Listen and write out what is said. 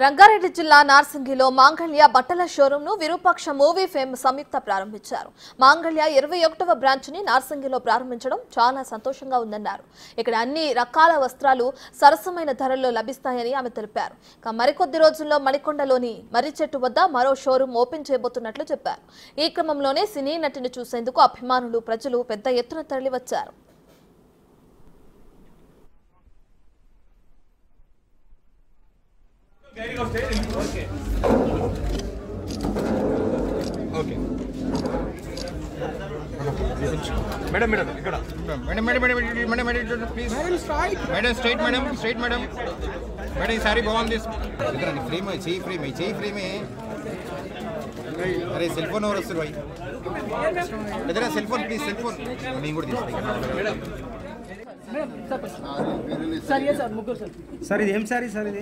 రంగారెడ్డి జిల్లా నార్సింగిలో మాంగళ్య బట్టల షోరూమ్ ను విరూపాక్ష మూవీ ఫేమ్ సంయుక్త ప్రారంభించారు. మాంగళ్య 21వ బ్రాంచ్ ని నార్సింగిలో ప్రారంభించడం చాలా సంతోషంగా ఉందన్నారు. ఇక్కడ అన్ని రకాల వస్త్రాలు సరసమైన ధరల్లో లభిస్తాయని ఆమె తెలిపారు. మరికొద్ది రోజుల్లో మణికొండలోని మర్రి చెట్టు వద్ద మరో షోరూమ్ ఓపెన్ చేయబోతున్నట్లు చెప్పారు. ఈ క్రమంలోనే సినీ నటిని చూసేందుకు అభిమానులు ప్రజలు పెద్ద ఎత్తున తరలివచ్చారు. Okay. Madam, ikkada. Madam, please. Madam, straight. Madam, straight, madam. Madam, sorry, go on this. Ikkada free me. अरे सेल फोन और भाई इधर cell phone please cell phone नहीं गुड दिस सर ये सर मुग्गुर सर सर ఇది ఏం sorry sir ఇది